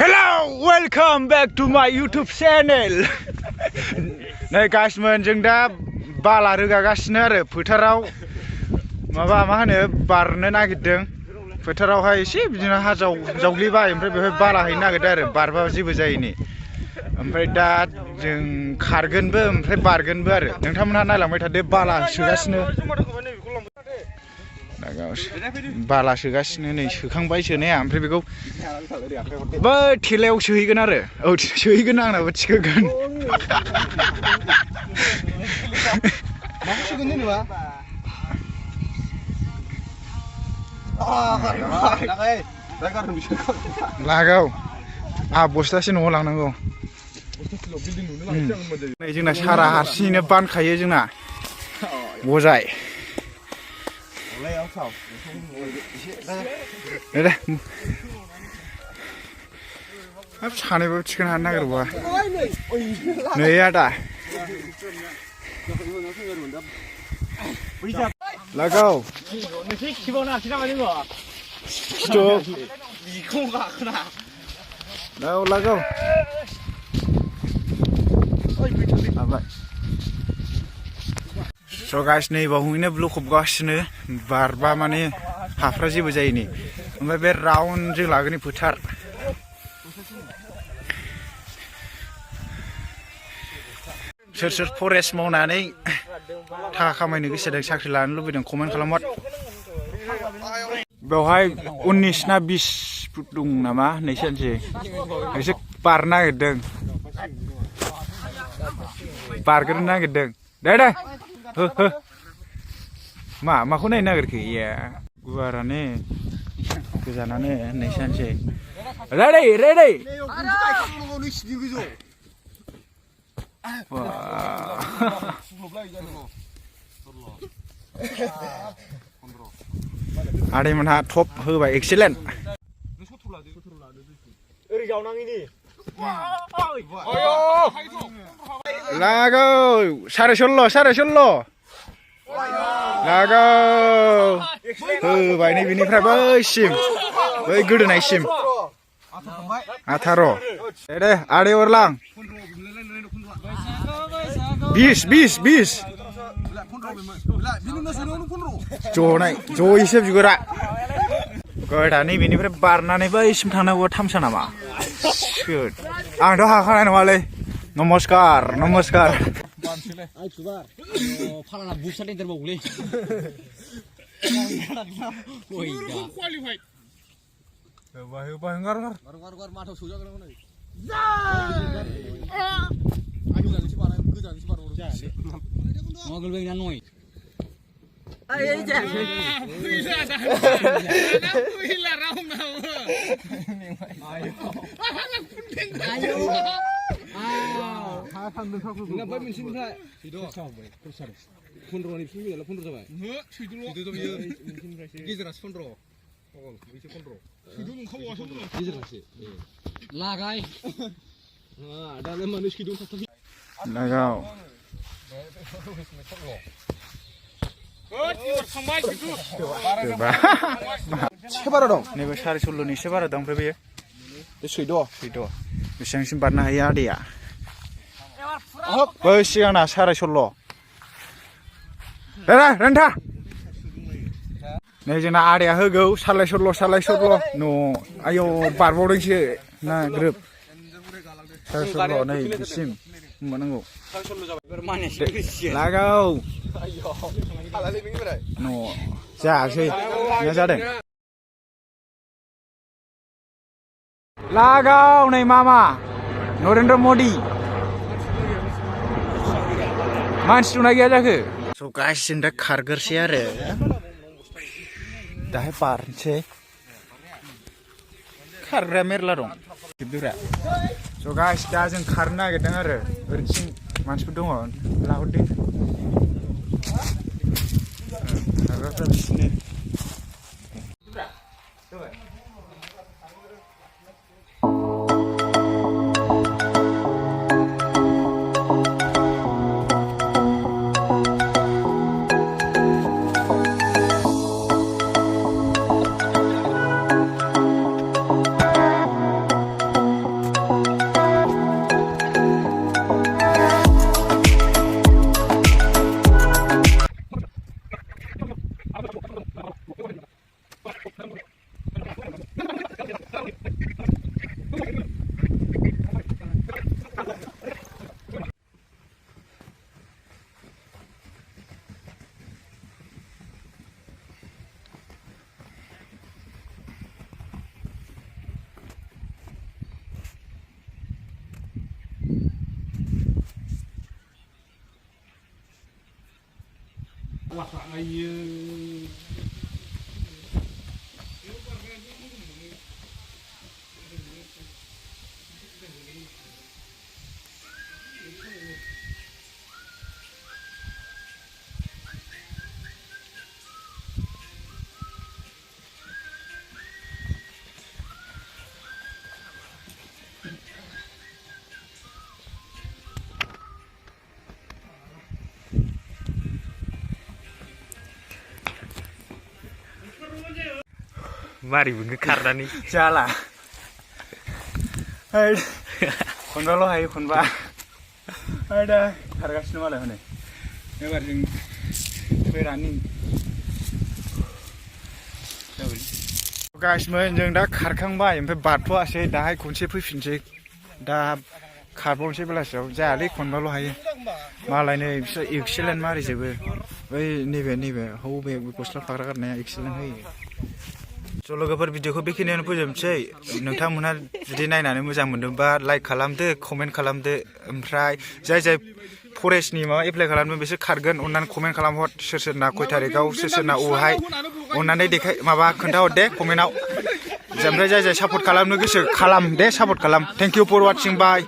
Hello, welcome back to my YouTube channel. नै गाइसमोन जों दा बाला रोगागासिनो आरो फोथाराव माबा मा होनो बारनो नागिरदों फोथारावहाय एसे बिदिनो हा जावग्लिबाय ओमफ्राय बेवहाय बाला हैनो नागिरदों आरो बारबा जेबो जायैनि ओमफ्राय दा जों खारगोनबो ओमफ्राय बारगोनबो आरो नोंथांमोनहा नायलांबाय थादो बाला सोगासिनो बाला सोगासिनो नै सोखांबाय सोनाया ओमफ्राय बेखौ बै थेलायाव सोहैगोन आरो औ सोहैगोन आंनाबो थिखोगोन लागाव आ बस्थासे न'आव लांनांगौ नै जोंना सारा हारसिङैनो बानखायो जोंना बजाय हाब सानैबो थिखोनो हानो नागिरबा नै आदा लागाव लागाव So guys, नै बावहैनो ब्लकअपगासिनो बारबा माने हाफ्रा जेबो जायैनि ओमफ्राय बे राउन्ड जों लागोननि फोथार सोर सोर फरेस्ट मावनानै थाखा खामायनो गोसो जादों साख्रि लानो लुबैदों कमेन्ट खालामहर बेवहाय 19 ना 20 फुट दं नामा नै सानसे एसे बारनो नागिरदों बारग्रोनो नागिरदों दे माखौ नायनो नागिरखो इया गुवारानो गोजानानो नै सानसे रेडि आदैमोनहा टप होबाय एक्सिलेन्ट लागाव 16.5 लागाव होबाय नै बिनिफ्राय बैसिम बै गोदोनायसिम 18 दे आदै अरलां 20 जनाय जयैसो बिगुरा गयदा नै बिनिफ्राय बारनानै बैसिम थांनांगौ थामसा नामा आंथ' हाखानाय नङालै नमस्कार फालाना बुसा देरबावलै होबाय गार माथाव सौजागोन नै गोजानसो बारहरो मगल बेना नय सेबारा दं नैबे 16.5 एसे बारा दं ओमफ्राय बेयो बे 16 बेसेबांसिम बारनो हायो आदैया बै सिगांना 16.5 रेन्था नै जोंना आदैया होगौ 16.5 न' आयौ बारबावदोंसो ना ग्रोब 16.5 नै बिसिम होनबानांगौ लागाव न' जायासै मा जादों लागाव नै मामा नरेन्द्र मदि मानसि दंना गैया जाखो स' गाइस जों दा खारगोरसै आरो दाहाय बारनोसै खारग्रा मेरला दं बिब्दिब्रा स' गाइस दा जों खारनो नागिरदों आरो ओरैथिं मानसिफोर दङ लाहरदो खारग्राफ्रा बिसिनो Mari bunga karena nih. Salah. Hai. Khonba lo hai khonba. Ada hargasनो मालाय हनै. एबार जों फैरानि. गाइसमोन जों दा खारखांबाय ओमफ्राय बारथ'आसै दाहाय खनसे फैफिनसै. दा खारबावनोसै बेलासियाव जायालै खनबाल' हायो. मालायनै बिसोर एक्सेलेन्ट मारिजोबो. बै नैबे हौ बे गस्ला फाग्रा गारनाया एक्सेलेन्ट होयो. स' लोगोफोर भिडिअखौ बेखिनियावनो फोजोबनोसै नोंथांमोनहा जुदि नायनानै मोजां मोनदोंबा लाइक खालामदो कमेन्ट खालामदो ओमफ्राय जाय फरेस्टनि माबा एप्लाइ खालामदों बिसोर खारगोन अननानै कमेन्ट खालामहर सोरना खय थारिखआव सोरना अहाय अननानै माबा खोन्थाहर दे कमेन्टआव ओमफ्राय जाय सापर्ट खालामनो गोसो खालाम दे सापर्ट खालाम thank you for watching bye